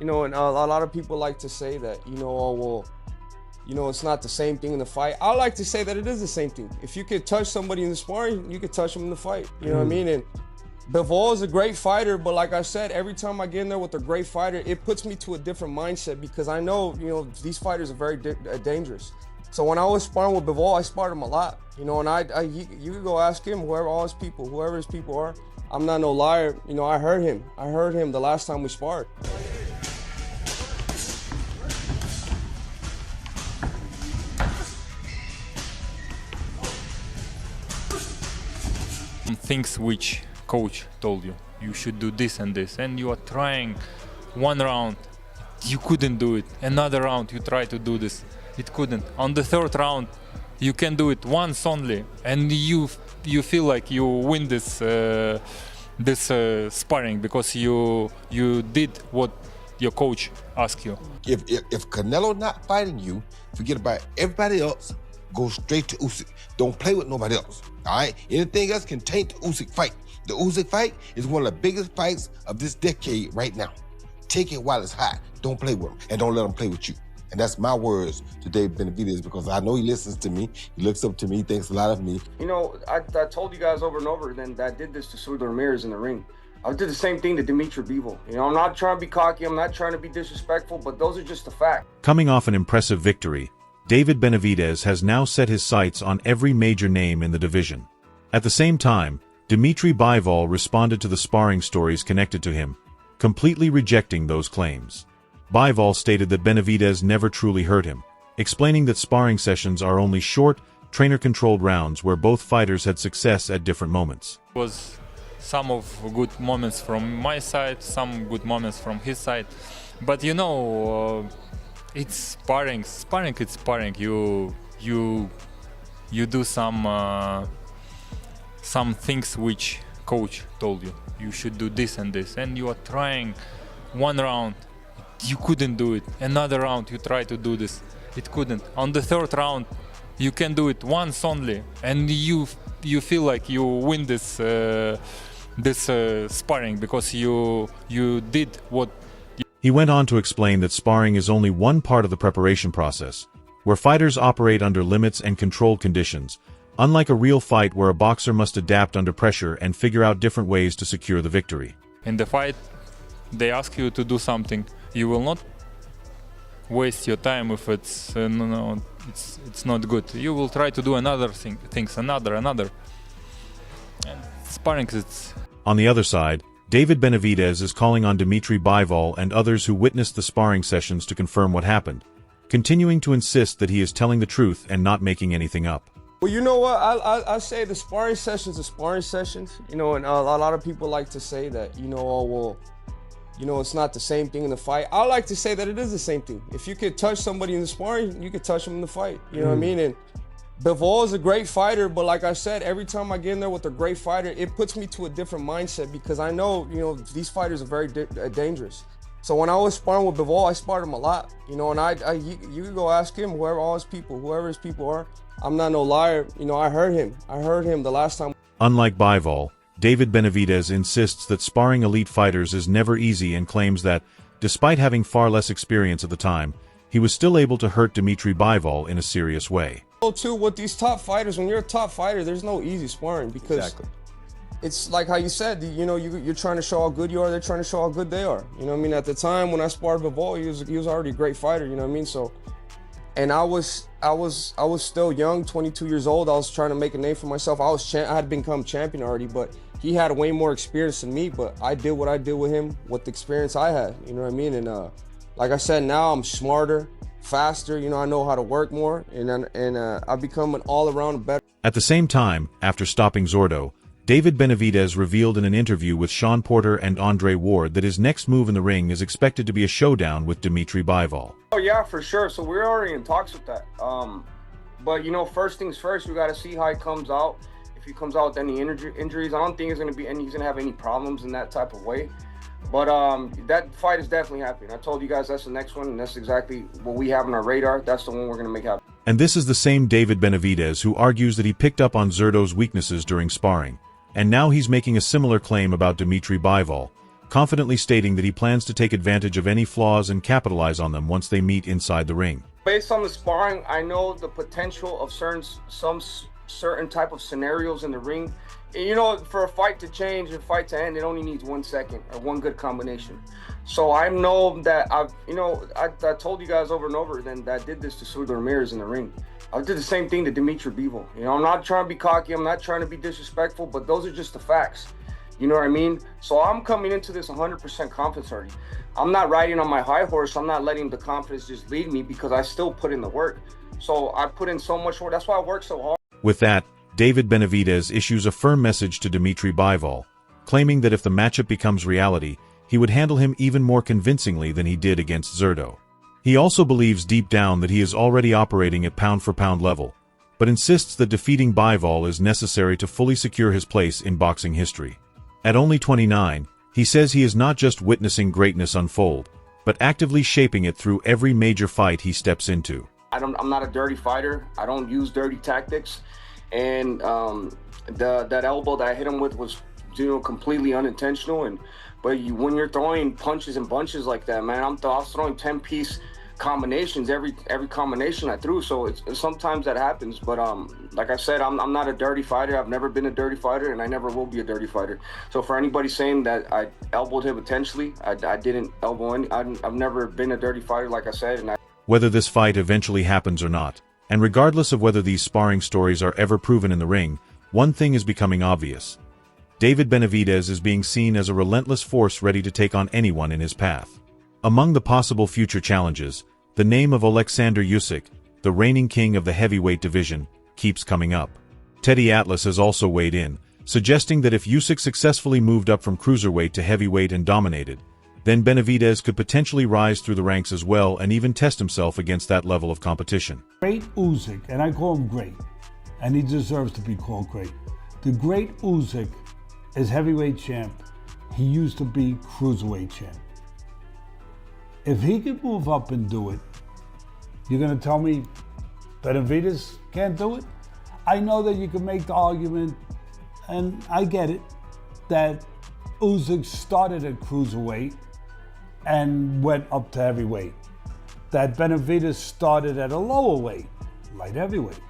And a lot of people like to say that, oh, well, it's not the same thing in the fight. I like to say that it is the same thing. If you could touch somebody in the sparring, you could touch them in the fight. You know what I mean? And Bivol is a great fighter, but like I said, every time I get in there with a great fighter, it puts me to a different mindset because I know, these fighters are very dangerous. So when I was sparring with Bivol, I sparred him a lot, and you could go ask him, whoever his people are. I'm not no liar. I heard him the last time we sparred. Things which coach told you should do this and this, and you are trying one round, you couldn't do it. Another round, you try to do this, it couldn't. On the third round, you can do it once only, and you feel like you win this sparring because you did what your coach asked you. If Canelo not fighting you, forget about everybody else. Go straight to Usyk. Don't play with nobody else. All right? Anything else can taint the Usyk fight. The Usyk fight is one of the biggest fights of this decade right now. Take it while it's hot. Don't play with him, and don't let him play with you. And that's my words to David Benavidez because I know he listens to me. He looks up to me. He thinks a lot of me. I told you guys over and over then that I did this to Surdo Ramirez in the ring. I did the same thing to Dmitry Bivol. I'm not trying to be cocky. I'm not trying to be disrespectful, but those are just the facts. Coming off an impressive victory, David Benavidez has now set his sights on every major name in the division. At the same time, Dmitry Bivol responded to the sparring stories connected to him, completely rejecting those claims. Bivol stated that Benavidez never truly hurt him, explaining that sparring sessions are only short, trainer-controlled rounds where both fighters had success at different moments. It was some of good moments from my side, some good moments from his side, but it's sparring. Sparring, it's sparring. You do some things which coach told you should do this and this, and you are trying one round, you couldn't do it. Another round, you try to do this, it couldn't. On the third round, you can do it once only, and you feel like you win this sparring because you did what. He went on to explain that sparring is only one part of the preparation process, where fighters operate under limits and controlled conditions, unlike a real fight where a boxer must adapt under pressure and figure out different ways to secure the victory. In the fight, they ask you to do something. You will not waste your time if it's not good. You will try to do another. And sparring, it's... On the other side, David Benavidez is calling on Dmitry Bivol and others who witnessed the sparring sessions to confirm what happened, continuing to insist that he is telling the truth and not making anything up. Well, you know what? I say the sparring sessions are sparring sessions, and a lot of people like to say that, oh, well, it's not the same thing in the fight. I like to say that it is the same thing. If you could touch somebody in the sparring, you could touch them in the fight. You know what I mean? And Bivol is a great fighter, but like I said, every time I get in there with a great fighter, it puts me to a different mindset because I know, these fighters are very dangerous. So when I was sparring with Bivol, I sparred him a lot, and you could go ask him, whoever his people are. I'm not no liar. I heard him the last time. Unlike Bivol, David Benavidez insists that sparring elite fighters is never easy and claims that, despite having far less experience at the time, he was still able to hurt Dmitry Bivol in a serious way. Too, with these top fighters, when you're a top fighter, there's no easy sparring because it's like how you said, you're trying to show how good you are, they're trying to show how good they are. You know what I mean? At the time when I sparred Bivol, he was already a great fighter, you know what I mean? So, and I was still young, 22 years old. I was trying to make a name for myself. I had become champion already, but he had way more experience than me, but I did what I did with him with the experience I had, you know what I mean? And like I said, now I'm smarter, faster, I know how to work more, and I've become an all-around better. At the same time, after stopping Zordo, David Benavidez revealed in an interview with Sean Porter and Andre Ward that his next move in the ring is expected to be a showdown with Dmitry Bivol. Oh yeah, for sure. So we're already in talks with that. But first things first, we got to see how he comes out. If he comes out with any injuries, I don't think he's going to have any problems in that type of way. But that fight is definitely happening. I told you guys that's the next one, and that's exactly what we have on our radar. That's the one we're going to make happen. And this is the same David Benavidez who argues that he picked up on Zurdo's weaknesses during sparring, and now he's making a similar claim about Dmitry Bivol, confidently stating that he plans to take advantage of any flaws and capitalize on them once they meet inside the ring. Based on the sparring, I know the potential of some certain type of scenarios in the ring. You know, for a fight to change, a fight to end, it only needs 1 second or one good combination. So I know that I told you guys over and over then that I did this to Sugar Ramirez in the ring. I did the same thing to Dmitry Bivol. You know, I'm not trying to be cocky, I'm not trying to be disrespectful, but those are just the facts. You know what I mean? So I'm coming into this 100% confidence already. I'm not riding on my high horse. I'm not letting the confidence just lead me because I still put in the work. So I put in so much work. That's why I work so hard. With that, David Benavidez issues a firm message to Dmitry Bivol, claiming that if the matchup becomes reality, he would handle him even more convincingly than he did against Zurdo. He also believes deep down that he is already operating at pound-for-pound level, but insists that defeating Bivol is necessary to fully secure his place in boxing history. At only 29, he says he is not just witnessing greatness unfold, but actively shaping it through every major fight he steps into. I'm not a dirty fighter. I don't use dirty tactics. And that elbow that I hit him with was, completely unintentional. But when you're throwing punches and bunches like that, man, I was throwing 10-piece combinations every combination I threw. So sometimes that happens. But like I said, I'm not a dirty fighter. I've never been a dirty fighter, and I never will be a dirty fighter. So for anybody saying that I elbowed him intentionally, I didn't elbow any. I've never been a dirty fighter, like I said. Whether this fight eventually happens or not, and regardless of whether these sparring stories are ever proven in the ring, one thing is becoming obvious. David Benavidez is being seen as a relentless force ready to take on anyone in his path. Among the possible future challenges, the name of Alexander Usyk, the reigning king of the heavyweight division, keeps coming up. Teddy Atlas has also weighed in, suggesting that if Usyk successfully moved up from cruiserweight to heavyweight and dominated, then Benavidez could potentially rise through the ranks as well and even test himself against that level of competition. Great Usyk, and I call him great, and he deserves to be called great. The great Usyk is heavyweight champ. He used to be cruiserweight champ. If he could move up and do it, you're going to tell me Benavidez can't do it? I know that you can make the argument, and I get it, that Usyk started at cruiserweight and went up to heavyweight. That Benavidez started at a lower weight, light heavyweight,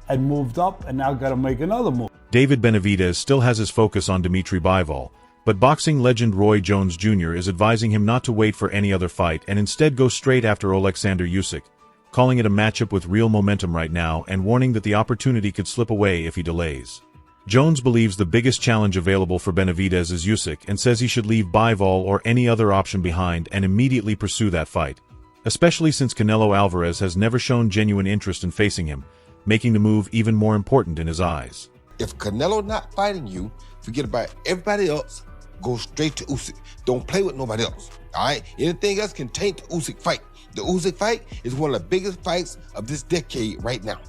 and moved up and now got to make another move. David Benavidez still has his focus on Dmitry Bivol, but boxing legend Roy Jones Jr. is advising him not to wait for any other fight and instead go straight after Alexander Usyk, calling it a matchup with real momentum right now and warning that the opportunity could slip away if he delays. Jones believes the biggest challenge available for Benavidez is Usyk and says he should leave Bivol or any other option behind and immediately pursue that fight, especially since Canelo Alvarez has never shown genuine interest in facing him, making the move even more important in his eyes. If Canelo not fighting you, forget about everybody else. Go straight to Usyk. Don't play with nobody else. All right? Anything else can taint the Usyk fight. The Usyk fight is one of the biggest fights of this decade right now.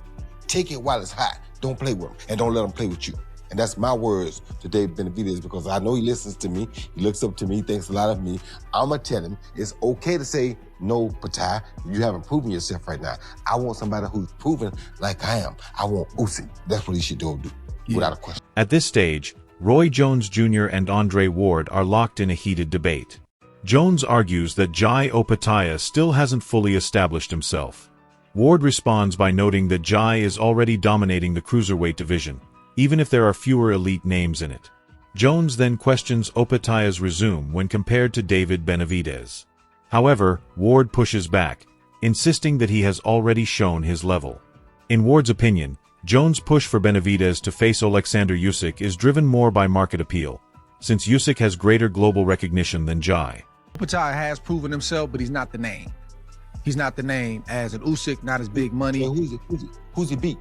Take it while it's hot. Don't play with him, and don't let him play with you. And that's my words to David Benavidez, because I know he listens to me. He looks up to me, thinks a lot of me. I'm going to tell him it's okay to say, no, Patai, you haven't proven yourself right now. I want somebody who's proven like I am. I want Usyk. That's what he should do, without a question. At this stage, Roy Jones Jr. and Andre Ward are locked in a heated debate. Jones argues that Jai Opetaia still hasn't fully established himself. Ward responds by noting that Jai is already dominating the cruiserweight division, even if there are fewer elite names in it. Jones then questions Opetaia's resume when compared to David Benavidez. However, Ward pushes back, insisting that he has already shown his level. In Ward's opinion, Jones' push for Benavidez to face Alexander Usyk is driven more by market appeal, since Usyk has greater global recognition than Jai. Opetaia has proven himself, but he's not the name. He's not the name as an Usyk, not as big money. So who's he beat?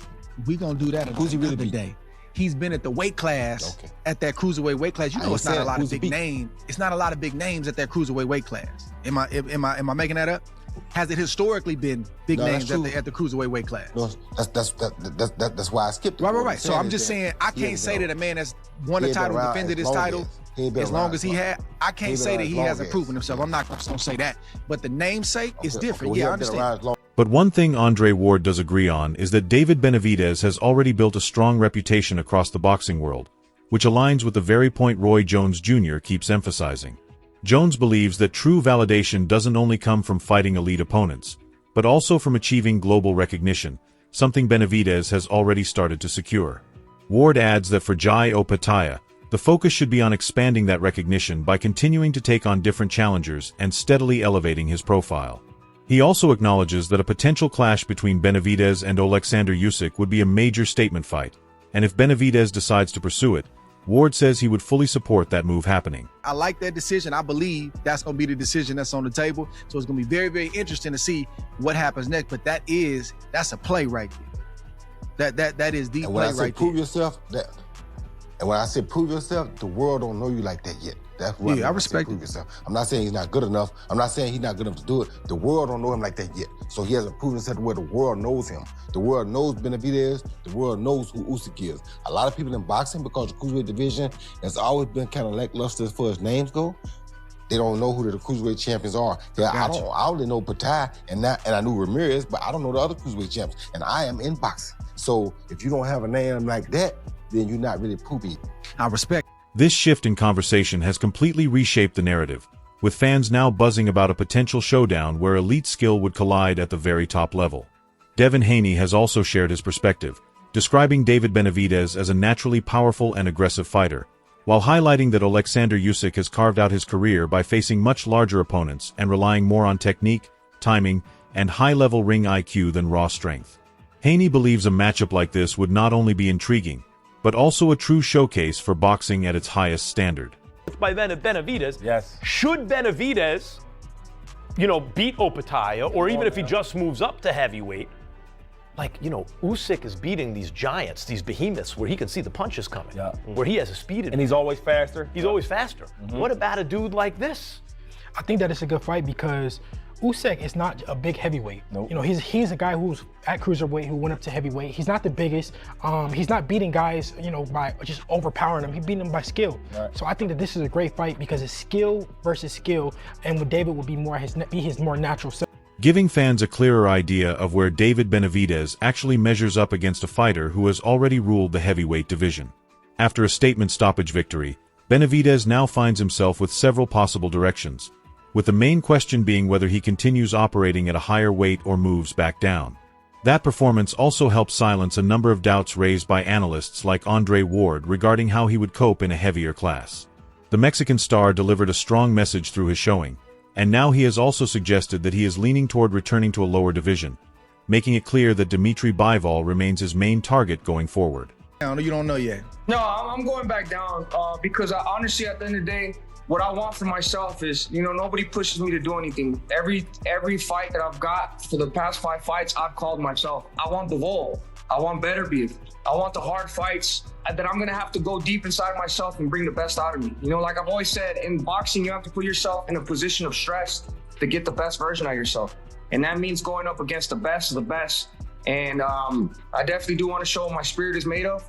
We gonna do that Who's he really another beat? day. He's been at the weight class, at that cruiserweight weight class. You know, it's not a lot of big names. It's not a lot of big names at that cruiserweight weight class. Am I making that up? Has it historically been big names at the cruiserweight weight class? No, that's why I skipped it. Right. So I'm just saying, I can't say that a man that's won a title, defended his title, as long as he had, I can't say that he hasn't proven himself. I'm not gonna say that. But the namesake is different. Yeah, I understand. But one thing Andre Ward does agree on is that David Benavidez has already built a strong reputation across the boxing world, which aligns with the very point Roy Jones Jr. keeps emphasizing. Jones believes that true validation doesn't only come from fighting elite opponents, but also from achieving global recognition, something Benavidez has already started to secure. Ward adds that for Jai Opataya, the focus should be on expanding that recognition by continuing to take on different challengers and steadily elevating his profile. He also acknowledges that a potential clash between Benavidez and Alexander Usyk would be a major statement fight, and if Benavidez decides to pursue it, Ward says he would fully support that move happening. I like that decision. I believe that's going to be the decision that's on the table. So it's going to be very, very interesting to see what happens next. But that's a play right there. That is the play right there. Prove yourself, and when I say prove yourself, the world don't know you like that yet. That's what I respect. Prove yourself. I'm not saying he's not good enough. I'm not saying he's not good enough to do it. The world don't know him like that yet. So he hasn't proven himself where the world knows him. The world knows Benavidez. The world knows who Usyk is. A lot of people in boxing, because the cruiserweight division has always been kind of lackluster as far as names go, they don't know who the cruiserweight champions are. Yeah, I only know Patai and I knew Ramirez, but I don't know the other cruiserweight champions. And I am in boxing. So if you don't have a name like that, then you're not really poopy. I respect. This shift in conversation has completely reshaped the narrative, with fans now buzzing about a potential showdown where elite skill would collide at the very top level. Devin Haney has also shared his perspective, describing David Benavidez as a naturally powerful and aggressive fighter, while highlighting that Alexander Usyk has carved out his career by facing much larger opponents and relying more on technique, timing, and high-level ring IQ than raw strength. Haney believes a matchup like this would not only be intriguing, but also a true showcase for boxing at its highest standard. By Benavidez, yes. Should Benavidez, beat Opataya, or even if he just moves up to heavyweight, Usyk is beating these giants, these behemoths, where he can see the punches coming, where he has a speed advantage. And he's always faster. He's always faster. Mm-hmm. What about a dude like this? I think that it's a good fight because Usyk is not a big heavyweight. Nope. He's a guy who's at cruiserweight who went up to heavyweight. He's not the biggest. He's not beating guys, by just overpowering them. He's beating them by skill. Right. So I think that this is a great fight because it's skill versus skill, and with David will be his more natural self. Giving fans a clearer idea of where David Benavidez actually measures up against a fighter who has already ruled the heavyweight division. After a statement stoppage victory, Benavidez now finds himself with several possible directions, with the main question being whether he continues operating at a higher weight or moves back down. That performance also helped silence a number of doubts raised by analysts like Andre Ward regarding how he would cope in a heavier class. The Mexican star delivered a strong message through his showing, and now he has also suggested that he is leaning toward returning to a lower division, making it clear that Dmitry Bivol remains his main target going forward. You don't know yet. No, I'm going back down because honestly, at the end of the day, what I want for myself is, nobody pushes me to do anything. Every fight that I've got for the past 5 fights, I've called myself. I want Bivol. I want Beterbiev. I want the hard fights that I'm gonna have to go deep inside myself and bring the best out of me. Like I've always said, in boxing, you have to put yourself in a position of stress to get the best version of yourself. And that means going up against the best of the best. And I definitely do want to show what my spirit is made of.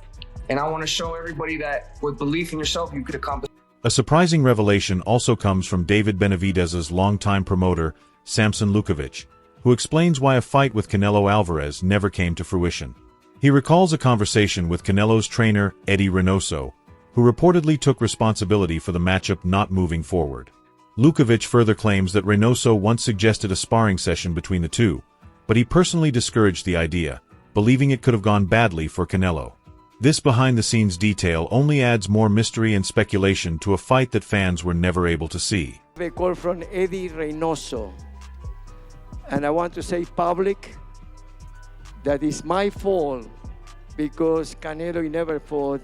And I want to show everybody that with belief in yourself, you could accomplish. A surprising revelation also comes from David Benavidez's longtime promoter, Samson Lukovic, who explains why a fight with Canelo Alvarez never came to fruition. He recalls a conversation with Canelo's trainer, Eddie Reynoso, who reportedly took responsibility for the matchup not moving forward. Lukovic further claims that Reynoso once suggested a sparring session between the two, but he personally discouraged the idea, believing it could have gone badly for Canelo. This behind-the-scenes detail only adds more mystery and speculation to a fight that fans were never able to see. A call from Eddie Reynoso, and I want to say public that it's my fault because Canelo never fought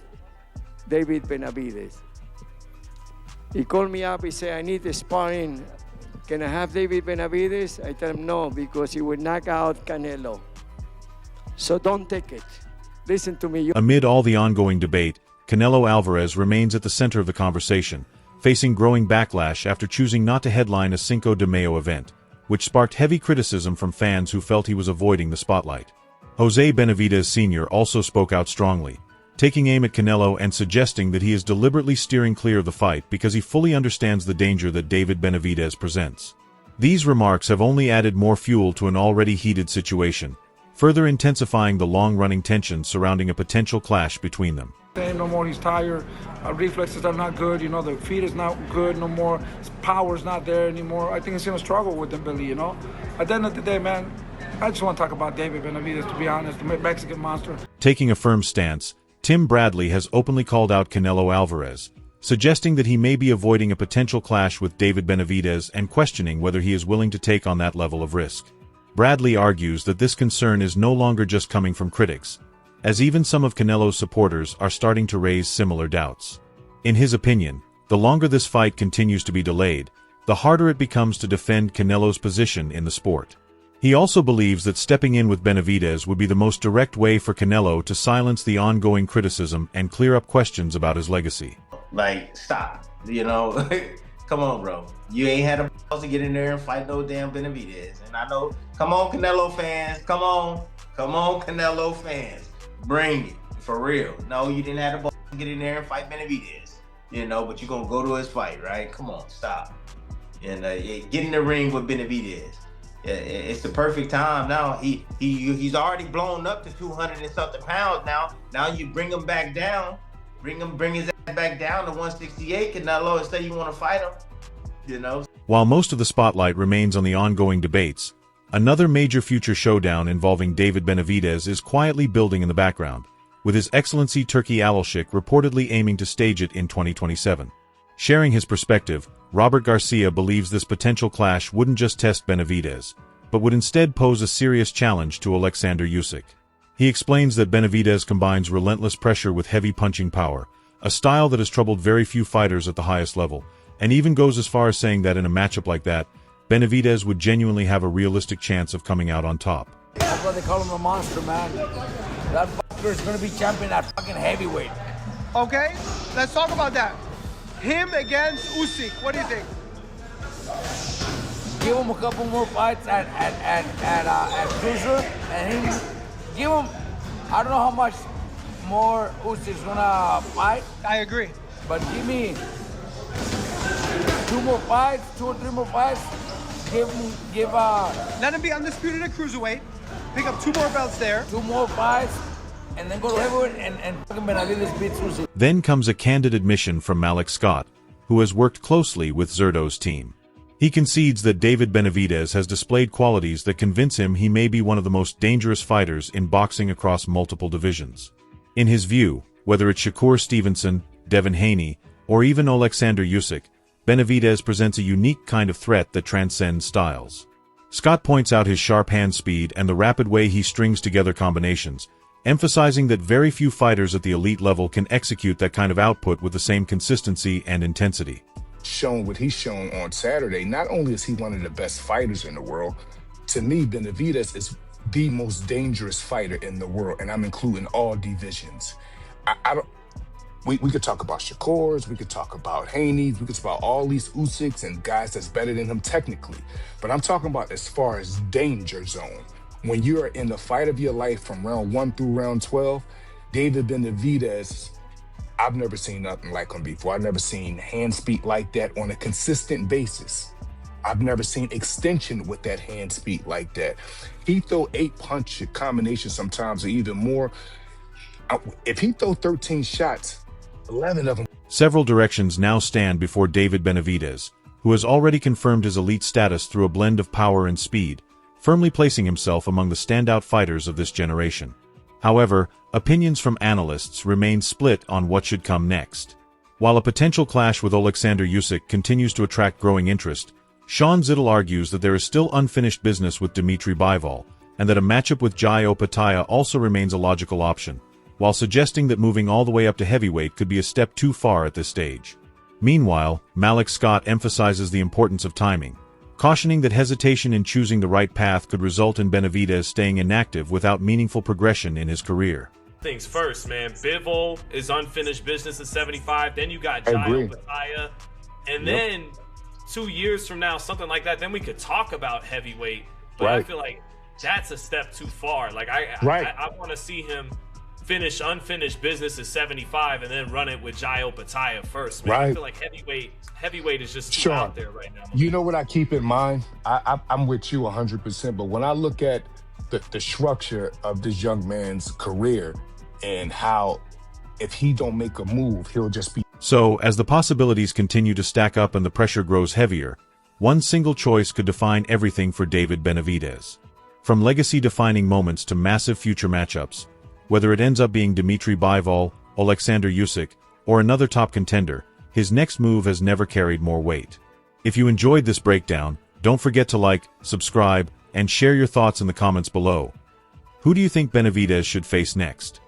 David Benavidez. He called me up, he said, I need the sparring. Can I have David Benavidez? I tell him no, because he will knock out Canelo. So don't take it. Listen to me. Amid all the ongoing debate, Canelo Alvarez remains at the center of the conversation, facing growing backlash after choosing not to headline a Cinco de Mayo event, which sparked heavy criticism from fans who felt he was avoiding the spotlight. Jose Benavidez Sr. also spoke out strongly, taking aim at Canelo and suggesting that he is deliberately steering clear of the fight because he fully understands the danger that David Benavidez presents. These remarks have only added more fuel to an already heated situation, further intensifying the long-running tension surrounding a potential clash between them. same no more. He's tired. Reflexes are not good. You know, the feet is not good no more. His power's not there anymore. I think he's going to struggle with them, Billy, you know. At the end of the day, man, I just want to talk about David Benavidez, to be honest, the Mexican monster. Taking a firm stance, Tim Bradley has openly called out Canelo Alvarez, suggesting that he may be avoiding a potential clash with David Benavidez and questioning whether he is willing to take on that level of risk. Bradley argues that this concern is no longer just coming from critics, as even some of Canelo's supporters are starting to raise similar doubts. In his opinion, the longer this fight continues to be delayed, the harder it becomes to defend Canelo's position in the sport. He also believes that stepping in with Benavidez would be the most direct way for Canelo to silence the ongoing criticism and clear up questions about his legacy. Like, stop, you know? Come on, bro. You ain't had a balls to get in there and fight no damn Benavidez. And I know, come on, Canelo fans, come on, Canelo fans. Bring it, for real. No, you didn't have the balls to get in there and fight Benavidez, you know, but you're gonna go to his fight, right? Come on, stop. And get in the ring with Benavidez. It's the perfect time now. He's already blown up to 200 and something pounds now. Now you bring him back down, bring his ass back down to 168, Canelo, and say you want to fight him, you know. While most of the spotlight remains on the ongoing debates, another major future showdown involving David Benavidez is quietly building in the background, with His Excellency Turki Alashik reportedly aiming to stage it in 2027. Sharing his perspective, Robert Garcia believes this potential clash wouldn't just test Benavidez, but would instead pose a serious challenge to Alexander Usyk. He explains that Benavidez combines relentless pressure with heavy punching power, a style that has troubled very few fighters at the highest level, and even goes as far as saying that in a matchup like that, Benavidez would genuinely have a realistic chance of coming out on top. That's why they call him a monster, man. That fucker is gonna be champion at fucking heavyweight. Okay, let's talk about that. Him against Usyk, what do you think? Give him a couple more fights at cruiser, and him give him. I don't know how much more Usyk's gonna fight. I agree. But give me 2 more fights, 2 or 3 more fights. Let him be undisputed at cruiserweight. Pick up 2 more belts there. 2 more fights. And then go to heavyweight and fucking Benavidez beats Usyk. Then comes a candid admission from Malik Scott, who has worked closely with Zurdo's team. He concedes that David Benavidez has displayed qualities that convince him he may be one of the most dangerous fighters in boxing across multiple divisions. In his view, whether it's Shakur Stevenson, Devin Haney, or even Alexander Usyk, Benavidez presents a unique kind of threat that transcends styles. Scott points out his sharp hand speed and the rapid way he strings together combinations, emphasizing that very few fighters at the elite level can execute that kind of output with the same consistency and intensity. Shown what he's shown on Saturday, not only is he one of the best fighters in the world, to me, Benavidez is the most dangerous fighter in the world, and I'm including all divisions. We could talk about Shakurs, we could talk about Haney's, we could talk about all these Usyks and guys that's better than him technically, but I'm talking about as far as danger zone. When you are in the fight of your life from round 1 through round 12, David Benavidez, I've never seen nothing like him before. I've never seen hand speed like that on a consistent basis. I've never seen extension with that hand speed like that. He throw 8 punch combinations sometimes or even more. If he throw 13 shots, 11 of them. Several directions now stand before David Benavidez, who has already confirmed his elite status through a blend of power and speed, firmly placing himself among the standout fighters of this generation. However, opinions from analysts remain split on what should come next. While a potential clash with Alexander Usyk continues to attract growing interest, Sean Zittel argues that there is still unfinished business with Dmitry Bivol, and that a matchup with Jai Opetaia also remains a logical option, while suggesting that moving all the way up to heavyweight could be a step too far at this stage. Meanwhile, Malik Scott emphasizes the importance of timing, cautioning that hesitation in choosing the right path could result in Benavidez staying inactive without meaningful progression in his career. Things first, man. Bivol is unfinished business at 75. Then you got Jai Opetaia. And then 2 years from now, something like that, then we could talk about heavyweight. But I feel like that's a step too far. Like I want to see him finish unfinished business at 75 and then run it with Jai Opetaia first, man. I feel like heavyweight is just too out there right now. You know what I keep in mind? I'm with you 100%, but when I look at the structure of this young man's career and how if he don't make a move, he'll just be. So, as the possibilities continue to stack up and the pressure grows heavier, one single choice could define everything for David Benavidez. From legacy-defining moments to massive future matchups, whether it ends up being Dmitry Bivol, Alexander Usyk, or another top contender, his next move has never carried more weight. If you enjoyed this breakdown, don't forget to like, subscribe, and share your thoughts in the comments below. Who do you think Benavidez should face next?